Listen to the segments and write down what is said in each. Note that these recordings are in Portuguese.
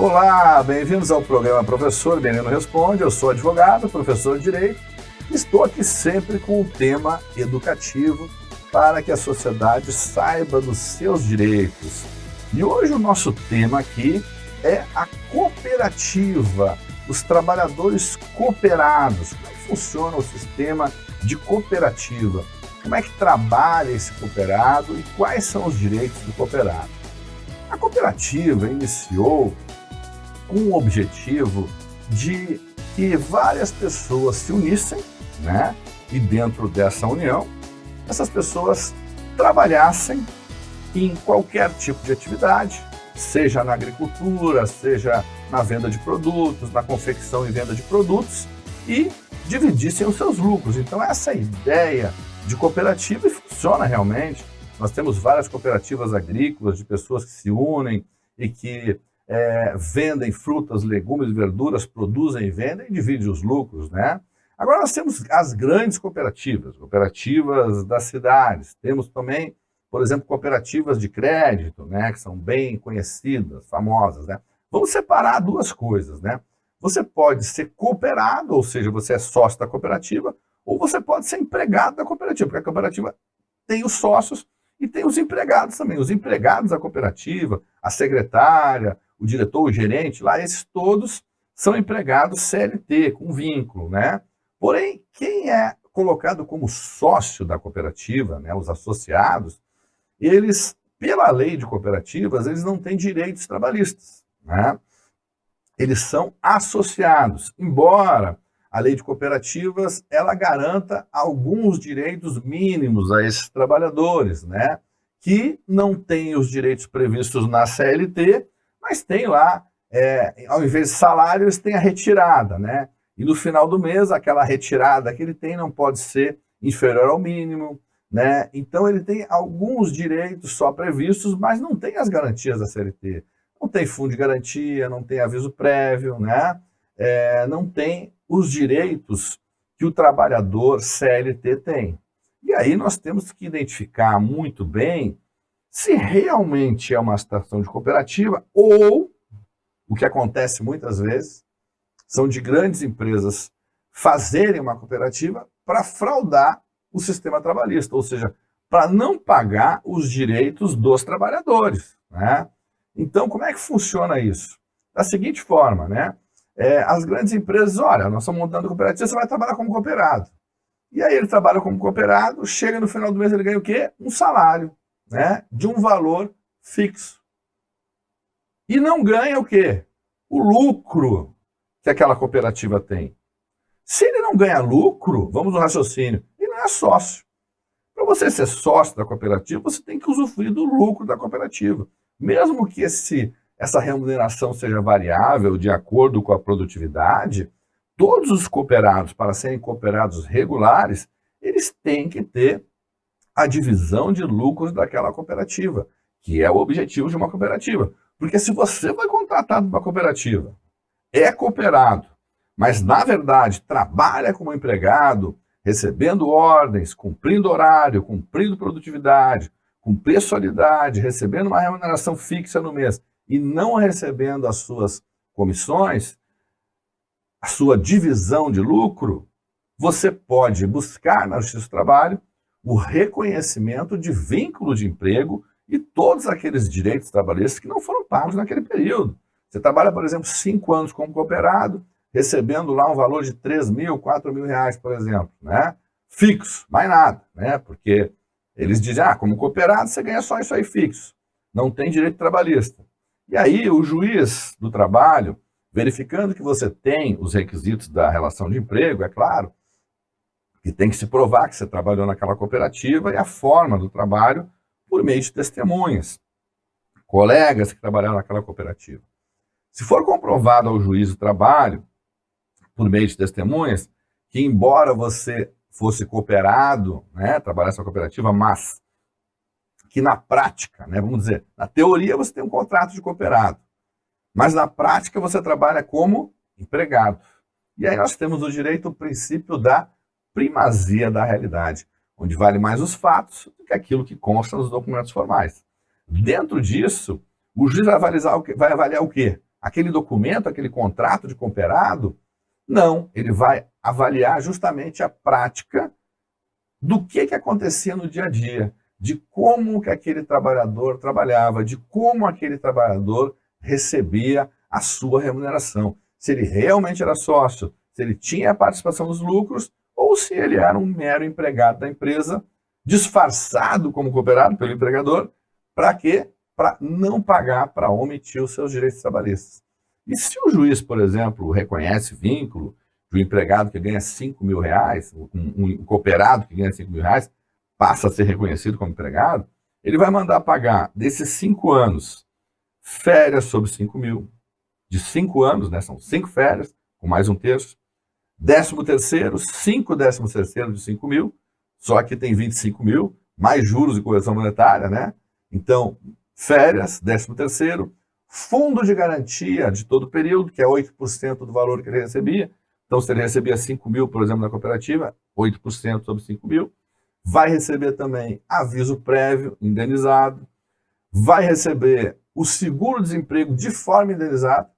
Olá, bem-vindos ao programa Professor Benigno Responde. Eu sou advogado, professor de Direito. Estou aqui sempre com o tema educativo para que a sociedade saiba dos seus direitos. E hoje o nosso tema aqui é a cooperativa, os trabalhadores cooperados. Como é que funciona o sistema de cooperativa? Como é que trabalha esse cooperado e quais são os direitos do cooperado? A cooperativa iniciou com o objetivo de que várias pessoas se unissem, né? E dentro dessa união, essas pessoas trabalhassem em qualquer tipo de atividade, seja na agricultura, seja na venda de produtos, na confecção e venda de produtos, e dividissem os seus lucros. Então essa ideia de cooperativa funciona realmente. Nós temos várias cooperativas agrícolas de pessoas que se unem e que vendem frutas, legumes, verduras, produzem e vendem e dividem os lucros, né? Agora nós temos as grandes cooperativas das cidades. Temos também, por exemplo, cooperativas de crédito, né, que são bem conhecidas, famosas, né? Vamos separar duas coisas, né? Você pode ser cooperado, ou seja, você é sócio da cooperativa, ou você pode ser empregado da cooperativa, porque a cooperativa tem os sócios e tem os empregados também. Os empregados da cooperativa, a secretária, o diretor, o gerente, lá, esses todos são empregados CLT, com vínculo, né? Porém, quem é colocado como sócio da cooperativa, né, os associados, eles, pela lei de cooperativas, eles não têm direitos trabalhistas, né? Eles são associados, embora a lei de cooperativas ela garanta alguns direitos mínimos a esses trabalhadores, né? Que não têm os direitos previstos na CLT, mas tem lá, ao invés de salário, eles têm a retirada, né? E no final do mês, aquela retirada que ele tem não pode ser inferior ao mínimo, né? Então ele tem alguns direitos só previstos, mas não tem as garantias da CLT. Não tem fundo de garantia, não tem aviso prévio, né? Não tem os direitos que o trabalhador CLT tem. E aí nós temos que identificar muito bem se realmente é uma situação de cooperativa ou, o que acontece muitas vezes, são de grandes empresas fazerem uma cooperativa para fraudar o sistema trabalhista, ou seja, para não pagar os direitos dos trabalhadores, né? Então, como é que funciona isso? Da seguinte forma, né? As grandes empresas, olha, nós estamos montando cooperativa, você vai trabalhar como cooperado. E aí ele trabalha como cooperado, chega no final do mês, ele ganha o quê? Um salário, né? De um valor fixo. E não ganha o quê? O lucro que aquela cooperativa tem. Se ele não ganha lucro, vamos no raciocínio, ele não é sócio. Para você ser sócio da cooperativa, você tem que usufruir do lucro da cooperativa. Mesmo que essa remuneração seja variável de acordo com a produtividade, todos os cooperados, para serem cooperados regulares, eles têm que ter a divisão de lucros daquela cooperativa, que é o objetivo de uma cooperativa. Porque se você foi contratado para uma cooperativa, é cooperado, mas na verdade trabalha como empregado, recebendo ordens, cumprindo horário, cumprindo produtividade, com pessoalidade, recebendo uma remuneração fixa no mês e não recebendo as suas comissões, a sua divisão de lucro, você pode buscar na Justiça do Trabalho o reconhecimento de vínculo de emprego e todos aqueles direitos trabalhistas que não foram pagos naquele período. Você trabalha, por exemplo, 5 anos como cooperado, recebendo lá um valor de 3 mil, 4 mil reais, por exemplo, né? Fixo, mais nada, né? Porque eles dizem, como cooperado você ganha só isso aí fixo, não tem direito trabalhista. E aí o juiz do trabalho, verificando que você tem os requisitos da relação de emprego, é claro, que tem que se provar que você trabalhou naquela cooperativa e a forma do trabalho por meio de testemunhas, colegas que trabalharam naquela cooperativa. Se for comprovado ao juiz do trabalho, por meio de testemunhas, que embora você fosse cooperado, né, trabalhasse na cooperativa, mas que na prática, né, vamos dizer, na teoria você tem um contrato de cooperado, mas na prática você trabalha como empregado. E aí nós temos o direito ao princípio da primazia da realidade, onde vale mais os fatos do que aquilo que consta nos documentos formais. Dentro disso, o juiz vai avaliar o quê? aquele documento, aquele contrato de cooperado? Não, ele vai avaliar justamente a prática do que acontecia no dia a dia, de como que aquele trabalhador trabalhava, de como aquele trabalhador recebia a sua remuneração. Se ele realmente era sócio, se ele tinha a participação nos lucros, ou se ele era um mero empregado da empresa, disfarçado como cooperado pelo empregador, para quê? Para não pagar, para omitir os seus direitos trabalhistas. E se o juiz, por exemplo, reconhece vínculo de um empregado que ganha R$5.000, um cooperado que ganha R$5.000, passa a ser reconhecido como empregado, ele vai mandar pagar desses 5 anos férias sobre 5 mil, de 5 anos, né, são 5 férias, com mais um terço, 13º, 5 13º de 5 mil, só que tem 25 mil, mais juros e correção monetária, né? Então, férias, 13º, fundo de garantia de todo o período, que é 8% do valor que ele recebia. Então, se ele recebia 5 mil, por exemplo, na cooperativa, 8% sobre 5 mil. Vai receber também aviso prévio, indenizado. Vai receber o seguro-desemprego de forma indenizada,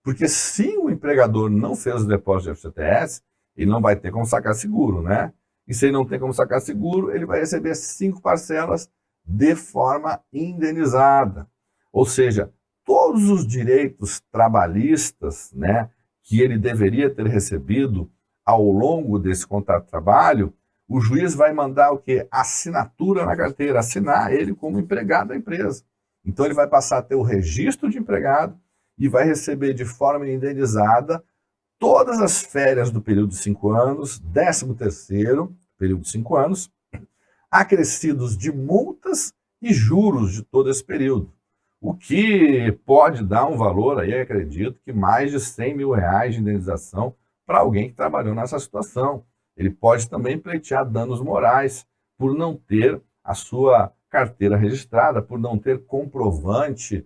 porque se o empregador não fez o depósito de FGTS, ele não vai ter como sacar seguro, né? E se ele não tem como sacar seguro, ele vai receber 5 parcelas de forma indenizada. Ou seja, todos os direitos trabalhistas, né, que ele deveria ter recebido ao longo desse contrato de trabalho, o juiz vai mandar o quê? Assinatura na carteira, assinar ele como empregado da empresa. Então ele vai passar a ter o registro de empregado e vai receber de forma indenizada todas as férias do período de 5 anos, 13º, período de 5 anos, acrescidos de multas e juros de todo esse período. O que pode dar um valor aí, acredito, que mais de R$100 mil de indenização para alguém que trabalhou nessa situação. Ele pode também pleitear danos morais por não ter a sua carteira registrada, por não ter comprovante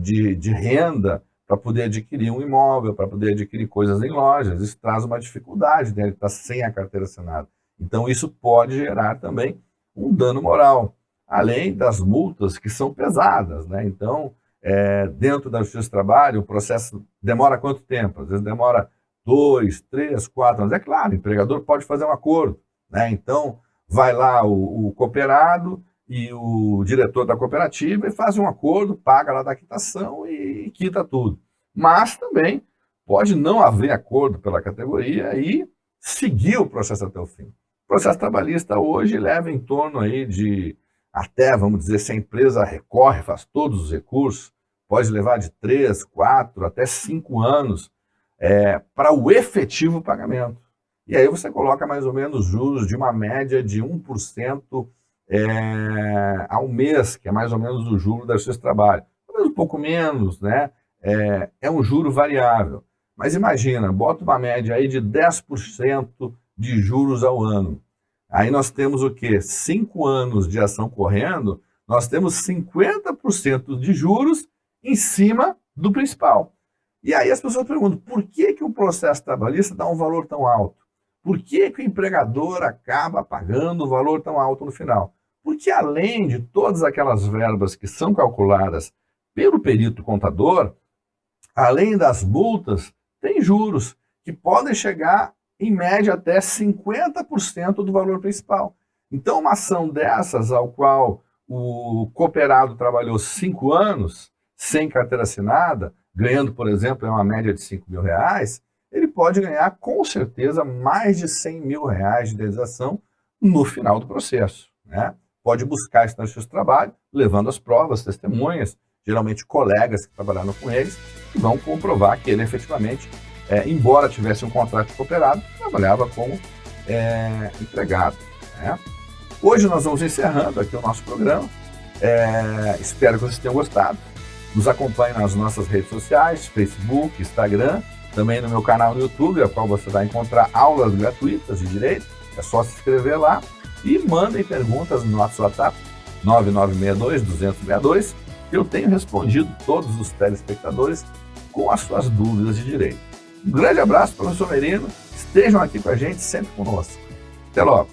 de renda para poder adquirir um imóvel, para poder adquirir coisas em lojas. Isso traz uma dificuldade, né? Ele está sem a carteira assinada. Então, isso pode gerar também um dano moral, além das multas que são pesadas, né? Então, dentro da Justiça do Trabalho, o processo demora quanto tempo? Às vezes demora 2, 3, 4 anos. É claro, o empregador pode fazer um acordo, né? Então, vai lá o cooperado e o diretor da cooperativa e faz um acordo, paga lá da quitação e quita tudo. Mas também pode não haver acordo pela categoria e seguir o processo até o fim. O processo trabalhista hoje leva em torno aí de, até, vamos dizer, se a empresa recorre, faz todos os recursos, pode levar de 3, 4, até 5 anos para o efetivo pagamento. E aí você coloca mais ou menos juros de uma média de 1% ao mês, que é mais ou menos o juro da Justiça do Trabalho. Talvez um pouco menos, né? É um juro variável. Mas imagina, bota uma média aí de 10% de juros ao ano. Aí nós temos o quê? 5 anos de ação correndo, nós temos 50% de juros em cima do principal. E aí as pessoas perguntam, por que o processo trabalhista dá um valor tão alto? Por que o empregador acaba pagando um valor tão alto no final? Porque além de todas aquelas verbas que são calculadas pelo perito contador, além das multas, tem juros que podem chegar, em média, até 50% do valor principal. Então, uma ação dessas, ao qual o cooperado trabalhou 5 anos, sem carteira assinada, ganhando, por exemplo, uma média de R$5 mil, ele pode ganhar, com certeza, mais de R$100 mil de indenização no final do processo, né? Pode buscar isso na Justiça do Trabalho, levando as provas, testemunhas, geralmente colegas que trabalharam com eles, que vão comprovar que ele efetivamente, embora tivesse um contrato de cooperado, trabalhava como empregado, né? Hoje nós vamos encerrando aqui o nosso programa. Espero que vocês tenham gostado. Nos acompanhe nas nossas redes sociais, Facebook, Instagram, também no meu canal no YouTube, a qual você vai encontrar aulas gratuitas de direito. É só se inscrever lá e mandem perguntas no nosso WhatsApp 9962-262, que eu tenho respondido todos os telespectadores com as suas dúvidas de direito. Um grande abraço, professor Merino. Estejam aqui com a gente, sempre conosco. Até logo.